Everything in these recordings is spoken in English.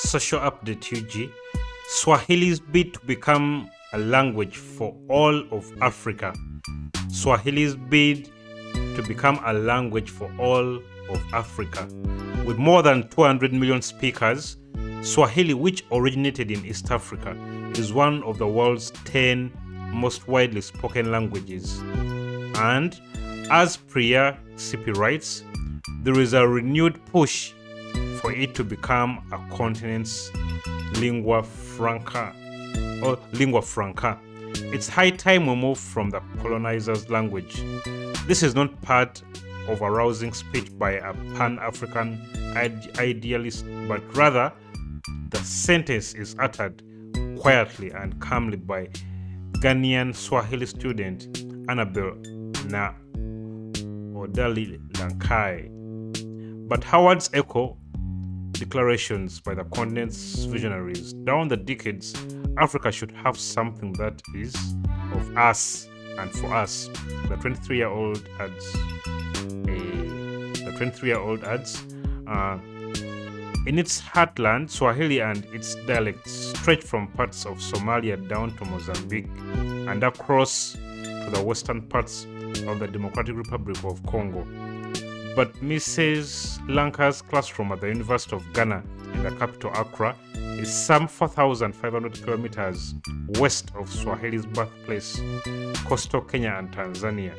Social update UG. Swahili's bid to become a language for all of Africa. Swahili's bid to become a language for all of Africa. With more than 200 million speakers, Swahili, which originated in East Africa, is one of the world's 10 most widely spoken languages. And as Priya Sipi writes, there is a renewed push for it to become a continent's lingua franca. It's high time we move from the colonizer's language. This is not part of a rousing speech by a Pan-African idealist, but rather the sentence is uttered quietly and calmly by Ghanaian Swahili student Annabel Na Odali Lankai. But Howard's echo declarations by the continent's visionaries. Down the decades, Africa should have something that is of us and for us. The 23-year-old adds, in its heartland, Swahili and its dialects stretch from parts of Somalia down to Mozambique and across to the western parts of the Democratic Republic of Congo. But Mrs. Lanka's classroom at the University of Ghana in the capital Accra is some 4,500 kilometers west of Swahili's birthplace, coastal Kenya and Tanzania.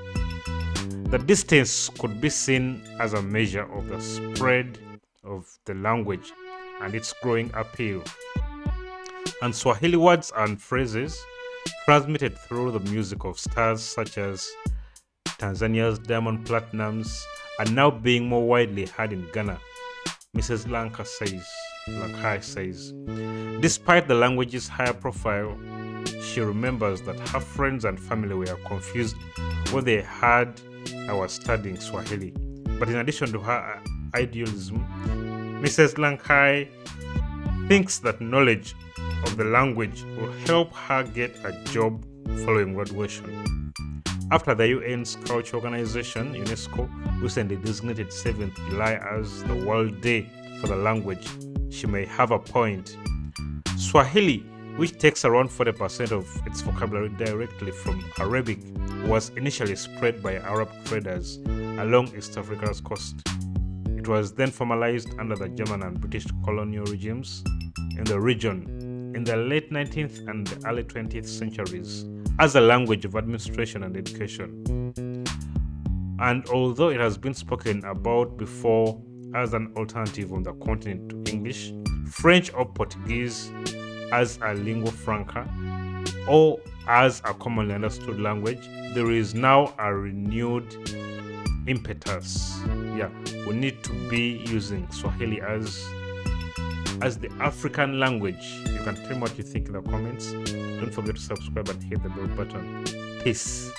The distance could be seen as a measure of the spread of the language and its growing appeal. And Swahili words and phrases transmitted through the music of stars such as Tanzania's Diamond Platnumz are now being more widely heard in Ghana, Mrs. Lankai says. Despite the language's higher profile, she remembers that her friends and family were confused when they heard I was studying Swahili. But in addition to her idealism, Mrs. Lankai thinks that knowledge of the language will help her get a job following graduation. After the UN's Culture Organization, UNESCO, recently designated 7th July as the World Day for the language, she may have a point. Swahili, which takes around 40% of its vocabulary directly from Arabic, was initially spread by Arab traders along East Africa's coast. It was then formalized under the German and British colonial regimes in the region in the late 19th and the early 20th centuries as a language of administration and education. And although it has been spoken about before as an alternative on the continent to English, French or Portuguese as a lingua franca or as a commonly understood language, there is now a renewed impetus. We need to be using Swahili as the African language. You can tell me what you think in the comments. Don't forget to subscribe and hit the bell button. Peace.